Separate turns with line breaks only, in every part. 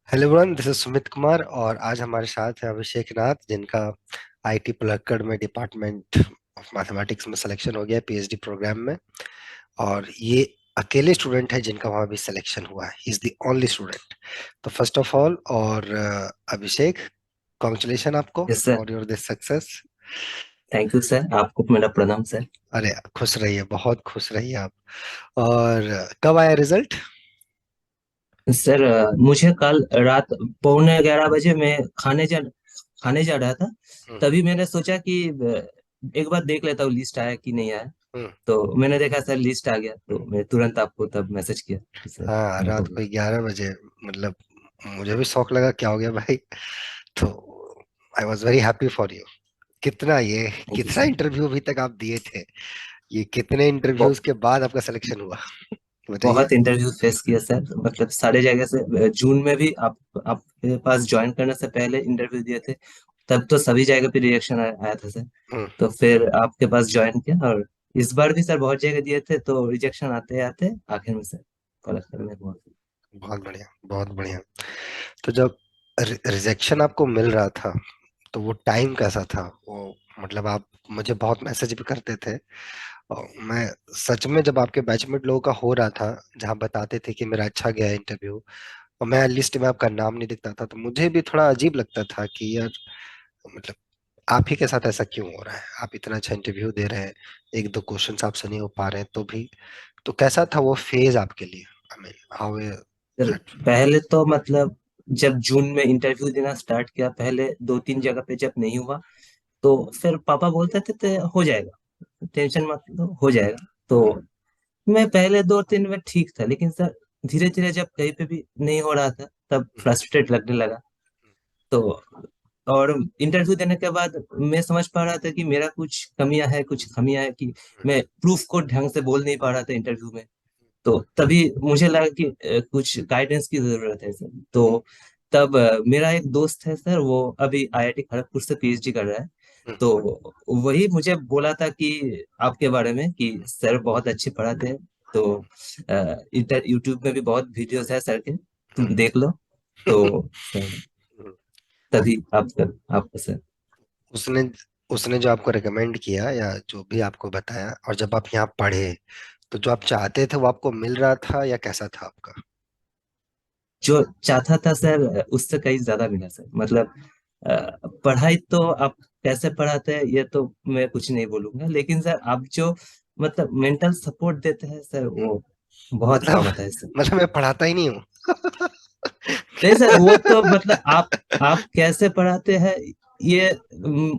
Hello everyone, this is Sumit Kumar और आज हमारे साथ है अभिषेक नाथ, जिनका आईटी पलक्कड़ में डिपार्टमेंट ऑफ मैथमेटिक्स में सिलेक्शन हो गया है पीएचडी प्रोग्राम में। और ये अकेले स्टूडेंट है जिनका वहां भी सिलेक्शन हुआ है। He is the only student. तो फर्स्ट ऑफ ऑल और अभिषेक, कॉन्ग्रेचुलेशन आपको
yes sir.
For your this success.
Thank you sir, आपको मेरा प्रणाम सर।
अरे खुश रहिए, बहुत खुश रहिए आप। और कब आया रिजल्ट?
सर मुझे कल रात 11:15 बजे मैं खाने जा रहा था।
हम्म।
तभी मैंने सोचा कि एक बार देख लेता हूँ लिस्ट आया कि नहीं आया।
हम्म।
तो मैंने देखा सर लिस्ट आ गया, तो
हम्म।
मैं तुरंत आपको तब मैसेज किया कि सर
हाँ,
हो
रात
गया।
को 11 बजे। मतलब मुझे भी शौक लगा क्या हो गया भाई। तो I was very happy for you. कितना ये
थैंक यू
कितना
सर।
इंटरव्यू अभी तक आप दिए थे? ये कितने इंटरव्यूज के बाद आपका सिलेक्शन हुआ? बताइए।
बहुत इंटरव्यू फेस किया सर, मतलब सारे जगह से। जून में भी आपके पास ज्वाइन करने से पहले इंटरव्यू दिए थे। तब तो सभी जगह पे रिएक्शन आया था सर।
हम्म।
तो फिर आपके पास ज्वाइन किया, और इस बार भी सर बहुत जगह दिए थे, तो रिजेक्शन आते आते आखिर में सर कलेक्ट करने को।
बहुत बढ़िया, बहुत बढ़िया। तो जब रिजेक्शन आपको मिल रहा था, तो वो टाइम कैसा था वो? मतलब आप मुझे बहुत मैसेज भी करते थे। और मैं सच में जब आपके बैचमेट लोगों का हो रहा था, जहाँ बताते थे कि मेरा अच्छा गया इंटरव्यू, और मैं लिस्ट में आपका नाम नहीं दिखता था, तो मुझे भी थोड़ा अजीब लगता था कि यार, मतलब आप ही के साथ ऐसा क्यों हो रहा है? आप इतना अच्छा इंटरव्यू दे रहे हैं, एक दो क्वेश्चंस आपसे नहीं हो पा रहे हैं तो भी। तो कैसा था वो फेज आपके लिए? I mean how
sir
that.
पहले तो मतलब जब जून में इंटरव्यू देना स्टार्ट किया, पहले 2-3 जगह पे जब नहीं हुआ, तो फिर पापा बोलते थे हो जाएगा, टेंशन मत लो, हो जाएगा। तो मैं पहले 2-3 में ठीक था, लेकिन सर धीरे धीरे जब कहीं पे भी नहीं हो रहा था, तब फ्रस्ट्रेट लगने लगा। तो और इंटरव्यू देने के बाद मैं समझ पा रहा था कि मेरा कुछ कमियां है, कुछ खामियां है, कि मैं प्रूफ को ढंग से बोल नहीं पा रहा था इंटरव्यू में। तो तभी मुझे लगा कि कुछ गाइडेंस की जरूरत है सर। तो तब मेरा एक दोस्त है सर, वो अभी आईआईटी खड़गपुर से पीएचडी कर रहा है। तो वही मुझे बोला था कि आपके बारे में, कि सर बहुत अच्छे पढ़ाते हैं। तो यूट्यूब में भी बहुत वीडियोस है सर के, तुम देख लो। तो सर तभी आपको सर।
उसने उसने जो आपको रिकमेंड किया या जो भी आपको बताया, और जब आप यहाँ पढ़े, तो जो आप चाहते थे वो आपको मिल रहा था या कैसा था आपका?
जो चाहता था सर उससे कहीं ज्यादा मिला सर। मतलब पढ़ाई तो आप कैसे पढ़ाते हैं ये तो मैं कुछ नहीं बोलूंगा, लेकिन सर आप जो मतलब मेंटल सपोर्ट देते हैं सर, वो बहुत
मतलब
काम आता है सर।
मतलब मैं पढ़ाता ही नहीं हूँ।
नहीं सर, वो तो मतलब आप कैसे पढ़ाते हैं, ये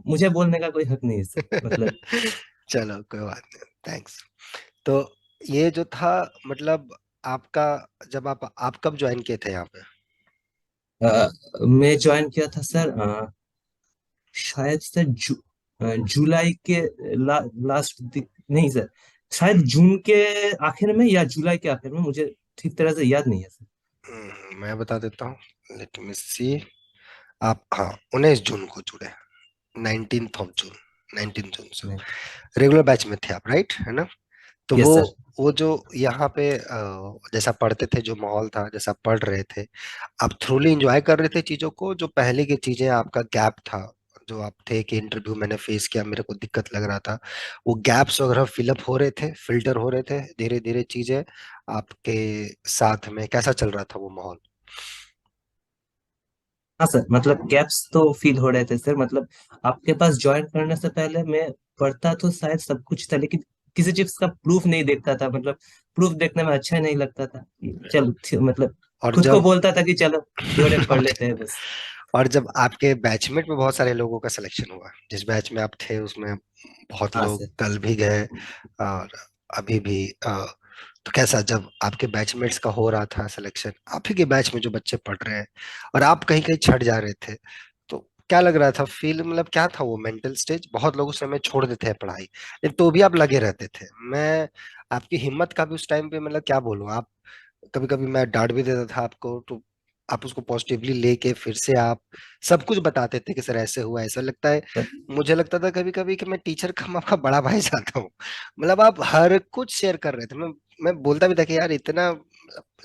मुझे बोलने का कोई हक नहीं है सर। मतलब
चलो कोई बात नहीं, थैंक्स। तो ये जो था, मतलब आपका, जब आप कब ज्वाइन किए थे यहाँ पे?
मैं ज्वाइन किया था सर, शायद से जुलाई के लास्ट नहीं सर, शायद जून के आखिर में या जुलाई के आखिर में, मुझे ठीक तरह से याद नहीं है सर।
मैं बता देता हूँ, लेट मी सी। आप, हाँ, 19 जून को जुड़े। 19th of June, 19 जून से
नहीं।
रेगुलर बैच में थे आप, राइट है ना? तो
यस सर।
वो जो यहाँ पे जैसा पढ़ते थे, जो माहौल था, जैसा पढ़ रहे थे, आप थ्रूली एंजॉय कर रहे थे चीजों को? जो पहले की चीजें, आपका गैप था, जो आप थे कि इंटरव्यू मैंने फेस किया, मेरे को दिक्कत लग रहा था, वो गैप्स वगैरह फिलअप हो रहे थे, फिल्टर हो रहे थे धीरे धीरे चीजें आपके साथ में? कैसा चल रहा था वो माहौल?
हाँ सर, मतलब गैप्स तो फील हो रहे थे सर। मतलब आपके पास ज्वाइन करने से पहले मैं पढ़ता तो शायद सब कुछ था, लेकिन किसी चीज का प्रूफ नहीं देखता था। मतलब प्रूफ देखने में अच्छा नहीं लगता था कि चलो मतलब
और
खुद को
जब
बोलता था कि चलो थ्योरी पढ़ लेते हैं बस।
और जब आपके बैचमेट में बहुत सारे लोगों का सिलेक्शन हुआ, जिस बैच में आप थे उसमें बहुत
हाँ
लोग
सर।
कल भी गए और अभी भी, तो कैसा जब आपके बैचमेट्स का हो रहा था सिलेक्शन, आप ही के बैच में जो बच्चे पढ़ रहे हैं, और आप कहीं कहीं छट जा रहे थे, तो क्या लग रहा था फील? मतलब क्या था वो मेंटल स्टेज? बहुत लोग उस समय छोड़ देते हैं पढ़ाई, लेकिन तो भी आप लगे रहते थे। मैं आपकी हिम्मत का भी उस टाइम पे, मतलब क्या बोलूं आप, कभी कभी मैं डांट भी देता था आपको, तो आप उसको पॉजिटिवली लेके फिर से आप सब कुछ बताते थे कि सर ऐसे हुआ, ऐसा लगता है।
सर
मुझे लगता था कभी कभी कि मैं टीचर का, मैं आपका बड़ा भाई जाता हूँ। मतलब आप हर कुछ शेयर कर रहे थे। मैं बोलता भी था कि यार इतना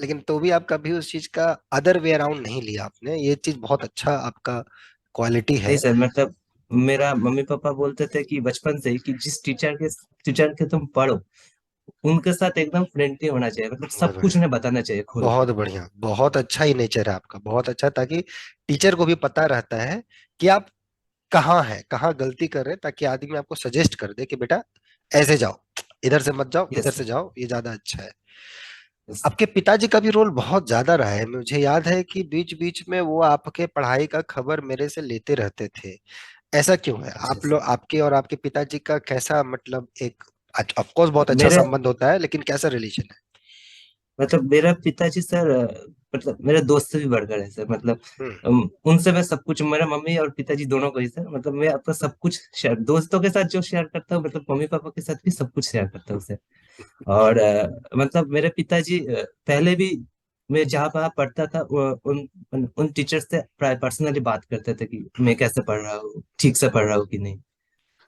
लेकिन तो भी आप कभी उस चीज का अदर वे अराउंड नहीं लिया आपने, ये चीज बहुत अच्छा आपका क्वालिटी
नहीं
है।
सर, मतलब मेरा मम्मी पापा बोलते थे कि बचपन से ही कि जिस टीचर के तुम पढ़ो उनके साथ एकदम फ्रेंडली होना चाहिए, मतलब
बहुत
सब कुछ
बढ़िया,
उन्हें बताना चाहिए खोल के।
बहुत बढ़िया, बहुत अच्छा ही नेचर है आपका, बहुत अच्छा, ताकि टीचर को भी पता रहता है कि आप कहाँ है, कहाँ गलती कर रहे हैं, ताकि आदमी आपको सजेस्ट कर दे कि बेटा ऐसे जाओ, इधर से मत जाओ, इधर
यस
से
सर।
जाओ, ये ज्यादा अच्छा है।
यस
आपके पिताजी का भी रोल बहुत ज्यादा रहा है, मुझे याद है कि बीच बीच में वो आपके पढ़ाई का खबर मेरे से लेते रहते थे। ऐसा क्यों है?
अच्छा
आप
सर।
लोग, आपके और आपके पिताजी का कैसा, मतलब एक, ऑफ कोर्स बहुत अच्छा
मेरे
संबंध होता है, लेकिन कैसा रिलेशन है?
मतलब मेरा पिताजी सर मतलब मेरे दोस्त से भी बढ़कर है सर, मतलब
हम्म।
उनसे मैं सब कुछ, मेरा मम्मी और पिताजी दोनों को ही सर, मतलब मैं अपना सब कुछ शेयर दोस्तों के साथ जो शेयर करता हूँ, मतलब मम्मी पापा के साथ भी सब कुछ शेयर करता हूँ सर। और मतलब मेरे पिताजी पहले भी मैं जहाँ पढ़ा पढ़ता था उन उन, उन टीचर से पर्सनली बात करते थे कि मैं कैसे पढ़ रहा हूँ, ठीक से पढ़ रहा हूँ कि नहीं।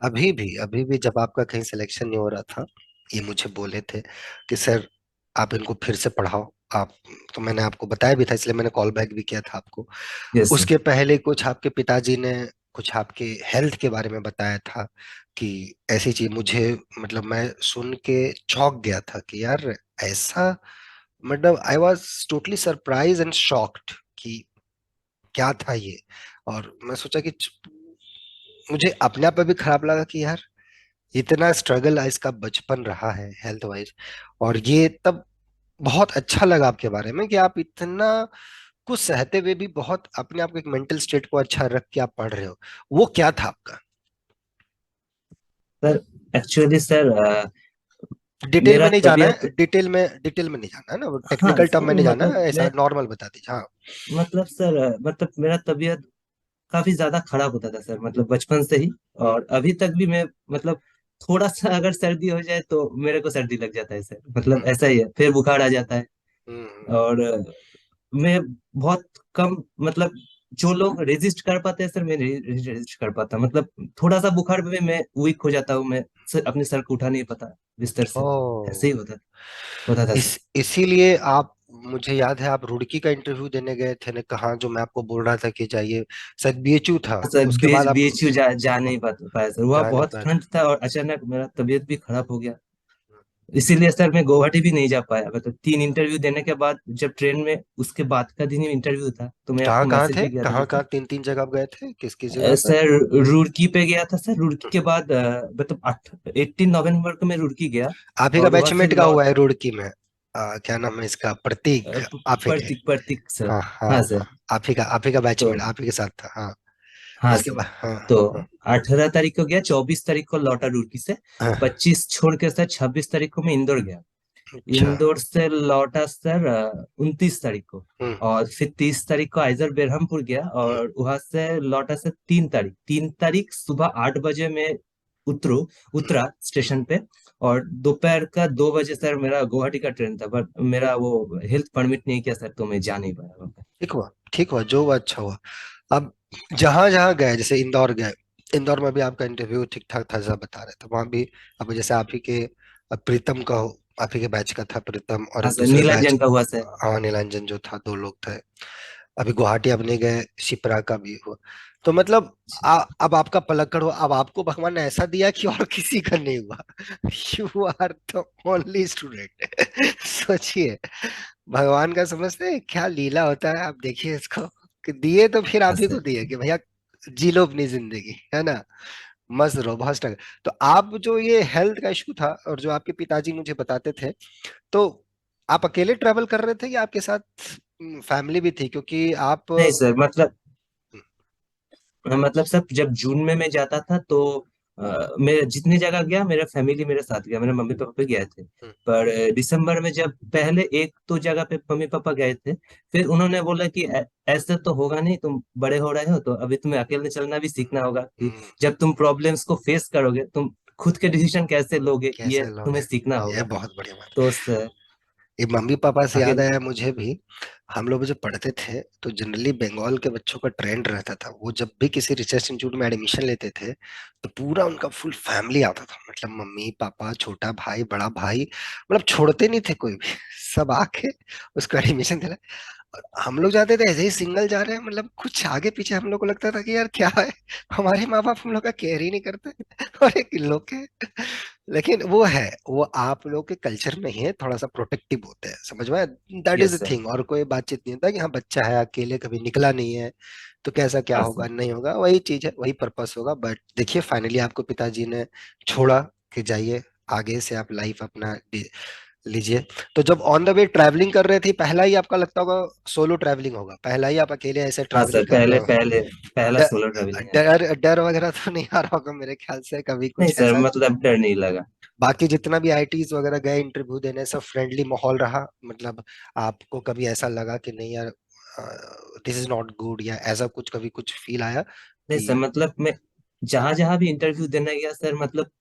अभी भी जब आपका कहीं सिलेक्शन नहीं हो रहा था, ये मुझे बोले थे कि सर आप इनको फिर से पढ़ाओ आप। तो मैंने आपको बताया भी था, इसलिए मैंने कॉल बैक भी किया था आपको।
Yes sir.
उसके पहले कुछ आपके पिताजी ने कुछ आपके हेल्थ के बारे में बताया था कि ऐसी चीज, मुझे मतलब मैं सुन के चौंक गया था कि यार ऐसा, मतलब I was totally surprise and shocked कि क्या था ये। और मैं सोचा कि मुझे अपने आप पे भी खराब लगा कि यार इतना स्ट्रगल इसका बचपन रहा है हेल्थ वाइज। और ये तब बहुत अच्छा लगा आपके बारे में कि आप इतना कुछ सहते हुए भी बहुत अपने आप को, एक मेंटल स्टेट को अच्छा रख के आप पढ़ रहे हो। वो क्या था आपका?
सर एक्चुअली सर
डिटेल में
मेरा
नहीं जाना है,
तबीयत,
डिटेल में नहीं जाना है ना, वो
हाँ
टेक्निकल टर्म में नहीं जाना
मतलब
है, ऐसा
मैं,
नॉर्मल बता दीजिए, हाँ।
मतलब सर मतलब मेरा तबीयत काफी ज्यादा खराब होता था सर, मतलब बचपन से ही।
हम्म।
और अभी तक भी मैं मतलब थोड़ा सा अगर सर्दी हो जाए तो मेरे को सर्दी लग जाता है सर, मतलब
हम्म।
ऐसा ही है, फिर बुखार आ जाता है।
हम्म।
और मैं बहुत कम, मतलब जो लोग रेजिस्ट कर पाते हैं सर, मैं रेजिस्ट कर पाता, मतलब थोड़ा सा बुखार में मैं वीक हो जाता हूँ, मैं अपने सर को उठा नहीं पाता बिस्तर से। ऐसे ही
ओ,
होता था सर।
इसीलिए आप, मुझे याद है आप रुड़की का इंटरव्यू देने गए थे ने कहा, जो मैं आपको बोल रहा था कि जाइए, शायद बीएचयू था।
सर
उसके बाद आप
बीएचयू जा नहीं पाया सर, वह
जा नहीं
बहुत
पाए थे।
ठंड था और अचानक मेरा तबीयत भी खराब हो गया। इसीलिए सर मैं गुवाहाटी भी नहीं जा पाया, मतलब 3 इंटरव्यू देने के बाद जब ट्रेन में उसके बाद का दिन ही इंटरव्यू था, तो मैं
कहाँ
आपको
कहाँ
मैसेज
थे,
भी किया था
कहाँ
देखिए।
कहाँ तीन तीन जगह आप गए थे, किस किस जगह पे?
सर रुड़की पे गया था सर, रुड़की के बाद मतलब 18 नवंबर को मैं रुड़की गया।
आप ही का
और वहां से
बैचमेट का हुआ है रुड़की में? क्या नाम है इसका, प्रतीक? आप ही के?
प्रतीक सर।
हाँ हाँ
हाँ
हाँ।
सर।
आप ही का
तो
बैचमेट आप ही के साथ था, हाँ।
हाँ
उसके
सर।
बाद हाँ
तो
हाँ
18 तारीख को गया, 24 तारीख को लौटा रुड़की से।
हाँ।
25 छोड़ के सर 26 तारीख को मैं इंदौर गया।
अच्छा।
इंदौर से लौटा सर 29 तारीख को।
हम्म।
और फिर 30 तारीख को आइजर बेरहमपुर गया,
हम्म।
और वहां से लौटा सर 3 तारीख सुबह 8 बजे में उतरू
हम्म।
उतरा स्टेशन पे। और दोपहर का 2 बजे सर मेरा गुवाहाटी का ट्रेन था, बट मेरा वो हेल्थ परमिट नहीं किया सर, तो मैं जा नहीं पाया वहाँ पे।
ठीक हुआ, ठीक हुआ, जो हुआ अच्छा हुआ। अब जहां जहां गए, जैसे इंदौर गए, इंदौर में भी आपका इंटरव्यू ठीक ठाक था, जैसा बता रहे थे, वहां भी अब जैसे आप ही के प्रीतम का आप ही के बैच का था प्रीतम, और
हाँ
एक
सर,
दूसरे बैच,
नीलांजन का हुआ सर।
हाँ नीलांजन जो था, दो लोग थे। अभी गुवाहाटी अब नहीं गए, शिप्रा का भी हुआ। तो मतलब अब आपका पलक्कड़ हो, अब आपको भगवान ने ऐसा दिया कि और किसी का नहीं हुआ। You are the only student. सोचिए, भगवान का समझते हैं क्या लीला होता है, आप देखिए इसको, कि दिए तो फिर
हाँ
आप ही को
सर।
दिए कि भैया जी लो अपनी जिंदगी, है ना, मस्त रहो, बहुत struggle। तो आप जो ये हेल्थ का इशू था, और जो आपके पिताजी मुझे बताते थे, तो आप अकेले ट्रेवल कर रहे थे या आपके साथ फैमिली भी थी, क्योंकि आप
नहीं सर, मतलब सर जब जून में मैं जाता था तो मैं जितनी जगह गया मेरा फैमिली मेरे साथ गया, मेरे मम्मी पापा भी गए थे। पर दिसंबर में जब पहले एक दो जगह पे मम्मी पापा गए थे, फिर उन्होंने बोला कि ऐसे तो होगा नहीं, तुम बड़े हो रहे हो तो अभी तुम्हें अकेले चलना भी सीखना होगा, कि जब तुम प्रॉब्लम्स को फेस करोगे तुम खुद के डिसीजन कैसे लोगे, ये
कैसे लोग
तुम्हें
हैं,
सीखना
ये
होगा।
बहुत बढ़िया बात।
तो
ये मम्मी पापा से
आगे।
याद आया मुझे भी। हम लोग जब पढ़ते थे तो जनरली बंगाल के बच्चों का ट्रेंड रहता था, वो जब भी किसी रिसर्च इंस्टीट्यूट में एडमिशन लेते थे तो पूरा उनका फुल फैमिली आता था, मतलब मम्मी पापा छोटा भाई बड़ा भाई, मतलब छोड़ते नहीं थे कोई भी। सब आके उसको एडमिशन दिला। और हम लोग जाते थे ऐसे ही सिंगल जा रहे हैं, मतलब कुछ आगे पीछे हम लोग को लगता था कि यार क्या है, हमारे माँ बाप हम लोग का केयर ही नहीं करते। और एक इन लोग के, लेकिन वो है, वो आप लोग के कल्चर में ही है, थोड़ा सा प्रोटेक्टिव होते हैं, समझ में, that is
yes
the
sir.
Thing. और कोई बातचीत नहीं होता कि हाँ बच्चा है अकेले कभी निकला नहीं है तो कैसा क्या
हाँ
होगा
सर।
नहीं होगा, वही चीज है वही पर्पस होगा। बट देखिए फाइनली आपको पिताजी ने छोड़ा कि जाइए आगे से आप लाइफ अपना लीजिए। तो जब ऑन द वे ट्रैवलिंग कर रहे थे, पहला ही आपका लगता होगा सोलो ट्रैवलिंग होगा, पहला ही आप अकेले ऐसे
हाँ सर,
ट्रैवलिंग कर रहे
पहले
हो।
पहले पहला
डर
सोलो ट्रेवलिंग है।
डर डर वगैरह तो नहीं आ रहा होगा मेरे ख्याल से कभी
नहीं
कुछ
सर,
ऐसा।
मतलब डर नहीं लगा।
बाकी जितना भी आईटीज वगैरह गए इंटरव्यू देने, सब फ्रेंडली माहौल रहा, मतलब आपको कभी ऐसा लगा कि नहीं यार दिस इज नॉट गुड, या ऐसा कुछ कभी कुछ फील आया
नहीं
कि।
सर, मतलब मैं जहां जहां भी इंटरव्यू देने गया सर, मतलब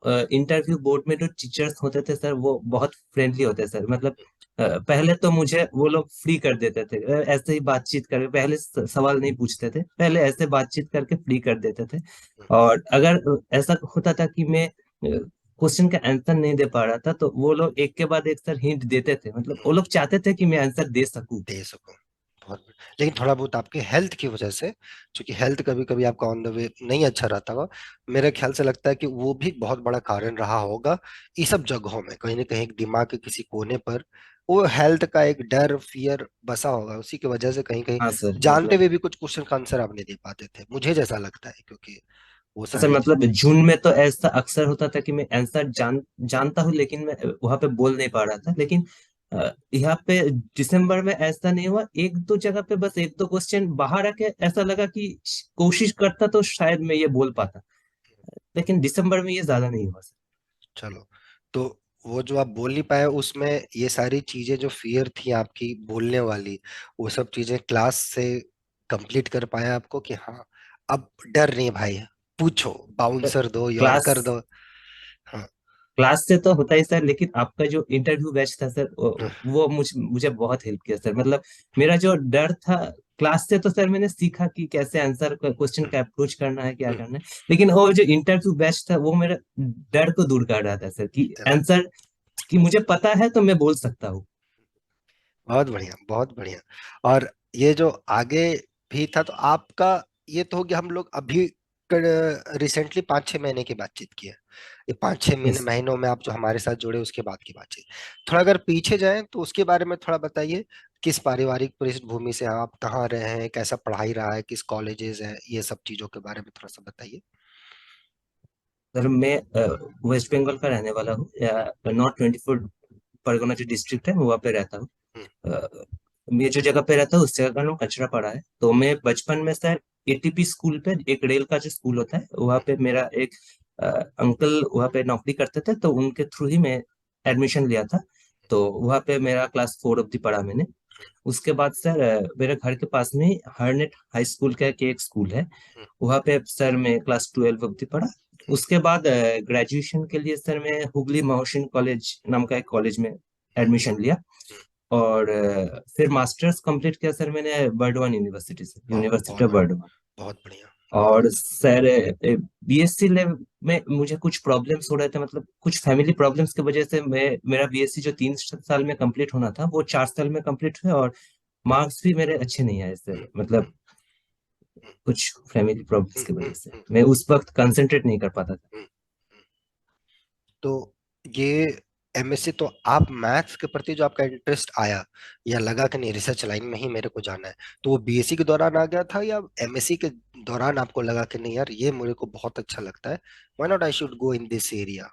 इंटरव्यू बोर्ड में जो टीचर्स होते थे सर, वो बहुत फ्रेंडली होते सर। मतलब पहले तो मुझे वो लोग फ्री कर देते थे, ऐसे ही बातचीत करके, पहले सवाल नहीं पूछते थे, पहले ऐसे बातचीत करके फ्री कर देते थे। और अगर ऐसा होता था कि मैं क्वेश्चन का आंसर नहीं दे पा रहा था, तो वो लोग एक के बाद एक सर हिंट देते थे, मतलब वो लोग चाहते थे कि मैं आंसर दे सकूं।
दे सको बहुत। लेकिन थोड़ा बहुत आपके हेल्थ की वजह से, क्योंकि हेल्थ कभी कभी आपका ऑन द वे नहीं अच्छा रहता होगा, मेरे ख्याल से लगता है कि वो भी एक बहुत बड़ा कारण रहा होगा। ये सब जगहों में कहीं ना कहीं एक दिमाग के किसी कोने पर वो हेल्थ का एक डर फियर बसा होगा, उसी की वजह से कहीं कहीं
हाँ सर,
जानते
मतलब
हुए भी कुछ क्वेश्चन का आंसर आप नहीं दे पाते थे, मुझे जैसा लगता है, क्योंकि वो
सर,
सारी
मतलब जून में तो ऐसा अक्सर होता था कि मैं आंसर जानता हूँ, लेकिन मैं वहां पे बोल नहीं पा रहा था। लेकिन यहाँ पे दिसंबर में ऐसा नहीं हुआ। एक दो जगह पे बस एक दो क्वेश्चन बाहर आके ऐसा लगा कि कोशिश करता तो शायद मैं ये बोल पाता, लेकिन दिसंबर में ये ज्यादा नहीं हुआ सर।
चलो, तो वो जो आप बोल नहीं पाए उसमें ये सारी चीजें जो फियर थी आपकी बोलने वाली, वो सब चीजें क्लास से कंप्लीट कर पाया आपको कि हाँ अब डर नहीं भाई, पूछो, बाउंसर दो
क्लास
यॉर्कर दो। हाँ।
क्लास से तो होता ही सर, लेकिन आपका जो इंटरव्यू बैच था सर,
हाँ।
वो मुझे बहुत हेल्प किया सर। मतलब मेरा जो डर था क्लास से, तो सर मैंने सीखा कि कैसे आंसर क्वेश्चन का अप्रोच करना है, क्या
हम्म,
करना है। लेकिन वो जो इंटरव्यू बैच था, वो मेरा डर को दूर कर रहा था सर, कि
चलो,
आंसर कि मुझे पता है तो मैं बोल सकता हूँ।
बहुत बढ़िया बहुत बढ़िया। और ये जो आगे भी था तो आपका, ये तो हो गया हम लोग अभी रिसेंटली 5-6 महीने की बातचीत की है, ये 5-6 महीने
यस।
महीनों में आप जो हमारे साथ जुड़े उसके बाद की बातचीत। थोड़ा अगर पीछे जाएं तो उसके बारे में थोड़ा बताइए, किस पारिवारिक पृष्ठभूमि से आप कहाँ रहे हैं, कैसा पढ़ाई रहा है, किस कॉलेजेस हैं, ये सब चीजों के बारे में थोड़ा सा बताइए।
सर मैं वेस्ट बंगाल का रहने वाला हूँ, या नॉर्थ 24 परगना जो डिस्ट्रिक्ट है वहाँ पे रहता हूँ।
हम्म।
अ, मैं जो जगह पे रहता हूँ उस जगह का नाम कचरा पड़ा है। तो मैं बचपन में सर एटीपी स्कूल पे, एक रेल का जो स्कूल होता है, वहाँ पे मेरा एक अंकल वहाँ पे नौकरी करते थे, तो उनके थ्रू ही मैं एडमिशन लिया था। तो वहाँ पे मेरा क्लास 4 अब्दी पढ़ा मैंने। उसके बाद सर मेरे घर के पास में ही हरनेट हाई स्कूल का एक स्कूल है,
हम्म।
वहाँ पे सर मैं क्लास 12 अब्दी पढ़ा। उसके बाद ग्रेजुएशन के लिए सर मैं हुगली मोहसिन कॉलेज नाम का एक कॉलेज में एडमिशन लिया।
हम्म।
और फिर मास्टर्स कंप्लीट किया सर मैंने बर्डवान यूनिवर्सिटी से,
बहुत
यूनिवर्सिटी
बहुत
ऑफ
बढ़िया
बर्डवान।
बहुत बढ़िया।
और सर बीएससी में मुझे कुछ प्रॉब्लम्स हो रहे थे, मतलब कुछ फैमिली प्रॉब्लम्स की वजह से मैं मेरा बीएससी जो 3 साल में कंप्लीट होना था, वो 4 साल में कंप्लीट हुआ। और मार्क्स भी मेरे अच्छे नहीं आए
हम्म।
सर,
हम्म।
मतलब कुछ फैमिली प्रॉब्लम्स
हम्म।
की
हम्म।
वजह से
हम्म।
मैं उस वक्त कंसंट्रेट नहीं कर पाता था।
हम्म। तो ये एमएससी, तो आप मैथ्स के प्रति जो आपका इंटरेस्ट आया या लगा कि नहीं रिसर्च लाइन में ही मेरे को जाना है, तो वो बीएससी के दौरान आ गया था या एमएससी के दौरान आपको लगा कि नहीं यार ये मेरे को बहुत अच्छा लगता है, why not I should go in this area.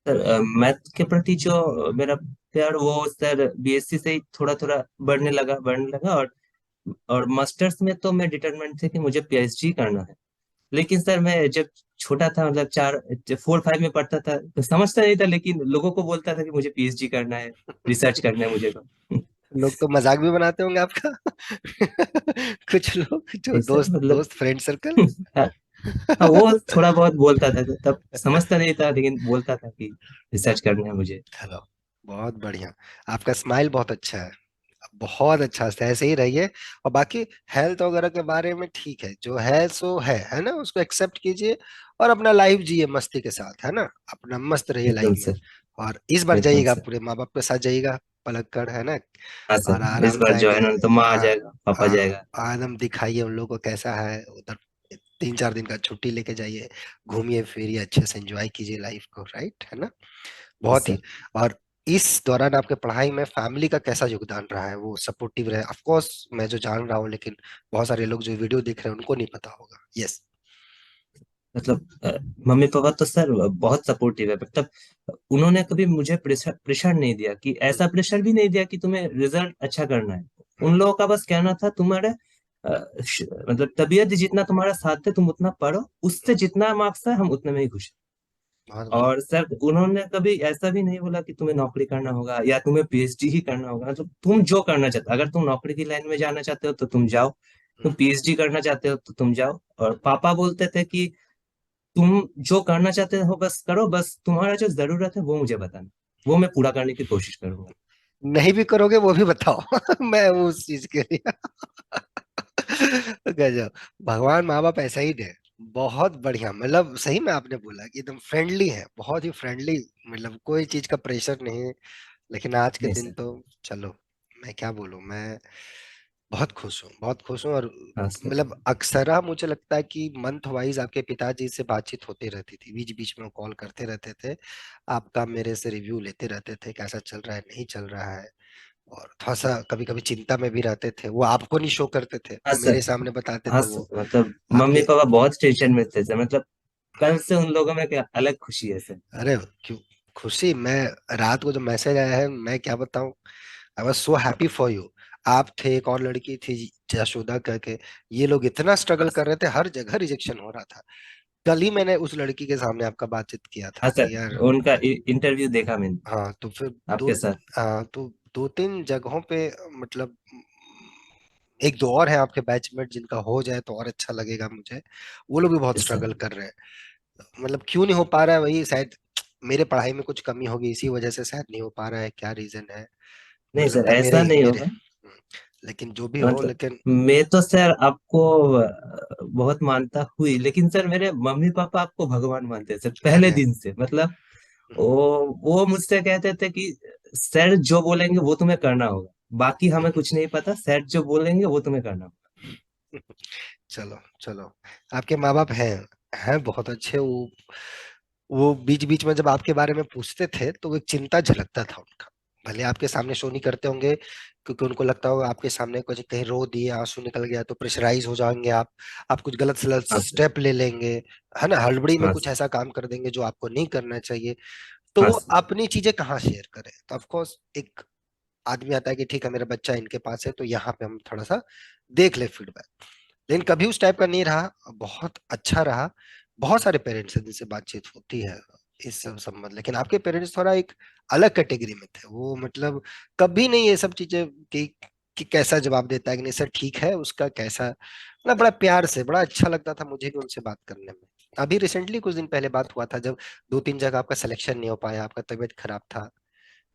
Sir math के प्रति जो मेरा प्यार, वो सर बीएससी से ही थोड़ा थोड़ा बढ़ने लगा। और मास्टर्स में तो मैं डिटरमिनेट थे कि मुझे पीएचडी करना है। लेकिन सर मैं जब छोटा था, मतलब 4 4 5 में पढ़ता था, तो समझता नहीं था, लेकिन लोगों को बोलता था कि मुझे पीएचडी करना है, रिसर्च करना है मुझे तो।
लोग तो मजाक भी बनाते होंगे आपका। कुछ लोग जो
ऐसा
दोस्त
मतलब।
दोस्त फ्रेंड सर्कल।
हाँ, हाँ, वो थोड़ा बहुत बोलता था, तब समझता नहीं था, लेकिन बोलता था कि रिसर्च करना है मुझे।
हेलो। बहुत बढ़िया। आपका स्माइल बहुत अच्छा है, बहुत अच्छा से ऐसे ही रहिए। और बाकी हेल्थ वगैरह के बारे में ठीक है, जो है सो है ना, उसको एक्सेप्ट कीजिए और अपना लाइफ जिए मस्ती के साथ, है ना। अपना मस्त रहिए
एकदम
लाइफ में।
सर।
और इस बार
एकदम
जाइएगा
सर।
पूरे माँ बाप के साथ जाइएगा, पलक्कड़, है ना।
हाँ
और
सर, इस
आराम से
बार जो
आएंगे।
है ना तो माँ आ
हाँ
जाएगा, पापा
हाँ,
जाएगा।
आनंद दिखाइए उन लोगों को कैसा है उधर। 3 4 दिन का छुट्टी लेके जाइए, घूमिए फिरिए, अच्छे से एंजॉय कीजिए लाइफ को, राइट, है ना।
यस
बहुत ही।
सर।
और इस दौरान आपके पढ़ाई में फैमिली का कैसा योगदान रहा है, वो सपोर्टिव रहे? ऑफ कोर्स मैं जो जान रहा हूँ, लेकिन बहुत सारे लोग जो वीडियो देख रहे हैं उनको नहीं पता होगा। यस।
मतलब मम्मी पापा तो सर बहुत सपोर्टिव है। मतलब उन्होंने कभी मुझे प्रेशर प्रेशर नहीं दिया, कि ऐसा प्रेशर भी नहीं दिया कि तुम्हें रिजल्ट अच्छा करना है। उन लोगों का बस कहना था तुम्हारे मतलब तबीयत जितना तुम्हारा साथ है तुम उतना पढ़ो, उससे जितना मार्क्स है हम उतने में ही खुश हैं।
बहुत बढ़िया।
और सर उन्होंने कभी ऐसा भी नहीं बोला कि तुम्हें नौकरी करना होगा या तुम्हें पीएचडी ही करना होगा। मतलब तुम जो करना चाहते हो, अगर तुम नौकरी की लाइन में जाना चाहते हो तो तुम जाओ, तुम पीएचडी करना चाहते हो तो तुम जाओ। और पापा बोलते थे कि तुम जो करना चाहते हो बस करो, बस तुम्हारा जो जरूरत है वो मुझे बताना, वो मैं पूरा करने की कोशिश करूंगा।
नहीं भी करोगे वो भी बताओ। मैं हूँ उस चीज के लिए। गजब। भगवान माँ बाप ऐसा ही दे। बहुत बढ़िया, मतलब सही में आपने बोला कि एकदम फ्रेंडली है, बहुत ही फ्रेंडली। मतलब कोई चीज का प्रेशर नहीं। लेकिन आज के
नहीं
दिन
सर।
तो चलो, मैं क्या बोलूं, मैं बहुत खुश हूँ, बहुत खुश हूँ। और
हाँ सर।
मतलब अक्सर मुझे लगता है कि मंथ वाइज आपके पिताजी से बातचीत होती रहती थी, बीच बीच में कॉल करते रहते थे, आपका मेरे से रिव्यू लेते रहते थे, कैसा चल रहा है नहीं चल रहा है। और थोड़ा सा कभी कभी चिंता में भी रहते थे, वो आपको नहीं शो करते थे,
हाँ
मेरे
सर।
सामने बताते
हाँ
थे वो
सर, मतलब मम्मी
आपके।
पापा बहुत टेंशन में थे सर। मतलब कल से उन लोगों में क्या अलग खुशी है सर।
अरे क्यों खुशी, मैं रात को जो मैसेज आया है मैं क्या बताऊं। I was so happy for you. आप थे, एक और लड़की थी जशोदा करके, ये लोग इतना
हाँ
स्ट्रगल कर
सर।
रहे थे, हर जगह रिजेक्शन हो रहा था। कल ही मैंने उस लड़की के सामने आपका बातचीत किया था
हाँ
कि
सर,
यार।
उनका इंटरव्यू देखा मैंने
हाँ तो फिर दो
आपके साथ।
हाँ तो 2 3 जगहों पे, मतलब एक दो और हैं आपके बैचमेट, जिनका हो जाए तो और अच्छा लगेगा मुझे। वो लोग भी बहुत
यस सर।
स्ट्रगल कर रहे हैं। मतलब क्यों नहीं हो पा रहा है, वही शायद मेरे पढ़ाई में कुछ कमी होगी, इसी वजह से शायद नहीं हो पा रहा है, क्या रीजन है।
नहीं
मुझे
सर,
लगता है
ऐसा
मेरे
नहीं
मेरे
होगा।
लेकिन जो भी हो,
मतलब
लेकिन
मैं तो सर आपको बहुत मानता हुई, लेकिन सर मेरे मम्मी पापा आपको भगवान मानते हैं सर पहले
अरे
दिन से। मतलब वो मुझसे कहते थे कि सर जो बोलेंगे वो तुम्हें करना होगा, बाकी हमें कुछ नहीं पता, सर जो बोलेंगे वो तुम्हें करना होगा।
चलो चलो, आपके माँ बाप हैं बहुत अच्छे। वो बीच बीच में जब आपके बारे में पूछते थे तो वो एक चिंता झलकता था उनका। भले आपके सामने शो नहीं करते होंगे, क्योंकि उनको लगता होगा आपके सामने कुछ कहीं रो दिए, आंसू निकल गया तो प्रेशराइज हो जाएंगे आप कुछ गलत सलत
हाँ सर।
स्टेप ले लेंगे, है ना, हड़बड़ी में
हाँ
कुछ
सर।
ऐसा काम कर देंगे जो आपको नहीं करना चाहिए। तो
हाँ
वो
सर।
अपनी चीजें कहाँ शेयर करें। तो ऑफ कोर्स एक आदमी आता है कि ठीक है मेरा बच्चा इनके पास है, तो यहाँ पे हम थोड़ा सा देख ले फीडबैक। लेकिन कभी उस टाइप का नहीं रहा, बहुत अच्छा रहा। बहुत सारे पेरेंट्स हैं जिनसे बातचीत होती है इस सब संबंध, लेकिन आपके पेरेंट्स थोड़ा एक अलग कैटेगरी में थे। वो मतलब कभी नहीं ये सब चीजें कि कैसा जवाब देता है कि नहीं सर ठीक है उसका कैसा, मतलब बड़ा प्यार से, बड़ा अच्छा लगता था मुझे भी उनसे बात करने में। अभी रिसेंटली कुछ दिन पहले बात हुआ था, जब 2 3 जगह आपका सिलेक्शन नहीं हो पाया, आपका तबीयत खराब था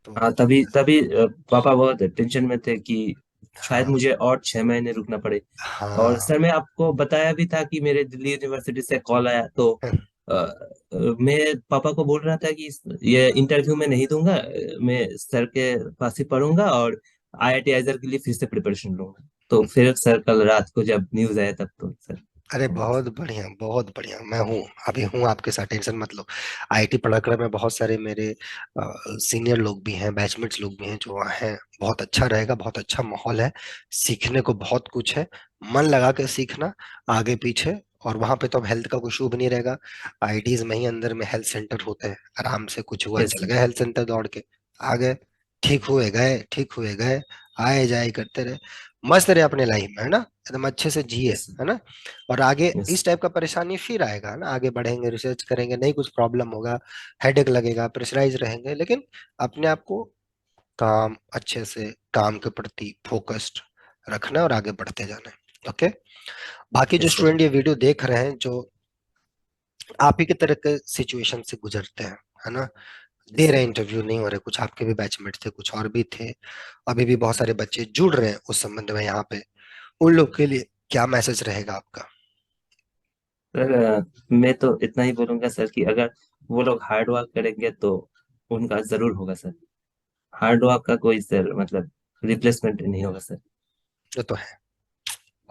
तो।
हाँ, तभी तभी पापा बहुत टेंशन में थे कि शायद
हाँ
मुझे और 6 महीने रुकना पड़े। और
हाँ।
सर मैं आपको बताया भी था कि मेरे दिल्ली यूनिवर्सिटी से कॉल आया, तो मैं पापा को बोल रहा था कि ये इंटरव्यू में नहीं दूंगा, मैं सर के पास ही पढ़ूंगा और आईआईटी आइजर के लिए फिर से प्रिपरेशन लूंगा। तो फिर सर कल रात को जब न्यूज आया तब तो सर।
अरे बहुत बढ़िया, बहुत बढ़िया। मैं हूँ, अभी हूँ आपके साथ, टेंशन मत लो। आईआईटी पढ़ाकर में बहुत सारे मेरे सीनियर लोग भी हैं, बैचमेट्स लोग भी हैं जो वहाँ हैं। बहुत अच्छा रहेगा, बहुत अच्छा माहौल है, सीखने को बहुत कुछ है। मन लगा के सीखना, आगे पीछे। और वहां पे तो अब हेल्थ का कोई शुभ नहीं रहेगा। आईआईटीज में ही अंदर में हेल्थ सेंटर होते हैं, आराम से कुछ हुआ
यस
चल
सर।
गए हेल्थ सेंटर दौड़ के, आ गए, ठीक हुए गए, ठीक हुए गए, आए जाए करते रहे, मस्त रहे अपने लाइफ में, है ना, एकदम अच्छे से जिए,
यस
है ना। और आगे
यस।
इस टाइप का परेशानी फिर आएगा ना, आगे बढ़ेंगे, रिसर्च करेंगे, नहीं कुछ प्रॉब्लम होगा, हेडेक लगेगा, प्रेशराइज रहेंगे, लेकिन अपने आप को काम अच्छे से, काम के प्रति फोकस्ड रखना है और आगे बढ़ते जाना है। ओके। बाकी जो
यस सर।
स्टूडेंट ये वीडियो देख रहे हैं, जो आप ही की तरह के सिचुएशन से गुजरते हैं, है ना, दे रहे इंटरव्यू, नहीं हो रहे, कुछ आपके भी बैचमेट थे, कुछ और भी थे, अभी भी बहुत सारे बच्चे जुड़ रहे हैं उस संबंध में यहाँ पे, उन लोग के लिए क्या मैसेज रहेगा आपका?
सर मैं तो इतना ही बोलूंगा सर कि अगर वो लोग हार्ड वर्क करेंगे तो उनका जरूर होगा सर। हार्ड वर्क का कोई सर मतलब रिप्लेसमेंट नहीं होगा सर।
ये तो है,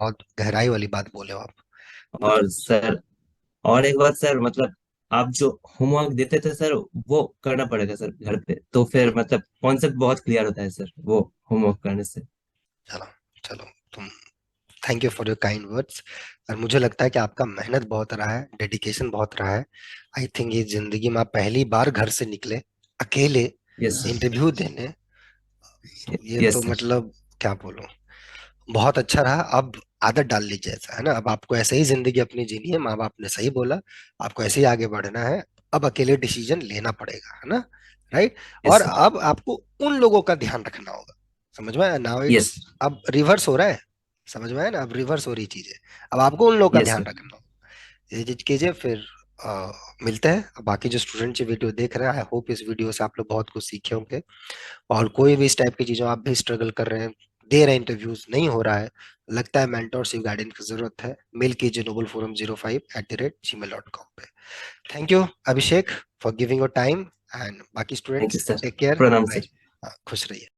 बहुत गहराई वाली बात बोले हो आप। मुझे
और सर और एक बात सर मतलब आप जो होमवर्क देते थे सर वो करना पड़ेगा सर घर पे, तो फिर मतलब कॉन्सेप्ट बहुत क्लियर होता है सर वो होमवर्क करने से।
चलो, चलो, तुम, thank you for your kind words. और मुझे लगता है कि आपका मेहनत बहुत रहा है, डेडिकेशन बहुत रहा है। आई थिंक ये जिंदगी में आप पहली बार घर से निकले अकेले
यस सर।
इंटरव्यू देने, तो ये तो
यस सर।
मतलब क्या बोलूं, बहुत अच्छा रहा। अब आदत डाल लीजिए, ऐसा है ना, अब आपको ऐसे ही जिंदगी अपनी जीनी है, माँ बाप ने सही बोला, आपको ऐसे ही आगे बढ़ना है। अब अकेले डिसीजन लेना पड़ेगा, है ना, राइट? और
यस सर।
अब आपको उन लोगों का ध्यान रखना होगा, समझ में आया? नाउ
यस
इट्स, अब रिवर्स हो रहा है, समझ में आया ना, अब रिवर्स हो रही चीजें। अब आपको उन लोगों का
यस
ध्यान
सर।
रखना होगा। ये चीज कीजिए, फिर मिलते हैं। अब बाकी जो स्टूडेंट ये वीडियो देख रहे हैं, आई होप इस वीडियो से आप लोग बहुत कुछ सीखे होंगे। और कोई भी इस टाइप की चीजों आप भी स्ट्रगल कर रहे हैं, दे रहे हैं इंटरव्यूज, नहीं हो रहा है, लगता है मेंटोरशिप गाइडेंस की जरूरत है, मेल कीजिए nobleforum05@gmail.com पे। Thank you Abhishek for giving your time, and बाकी
thank you
students
sir.
Take care,
प्रणाम
बाय।
सर।
खुश रहिए।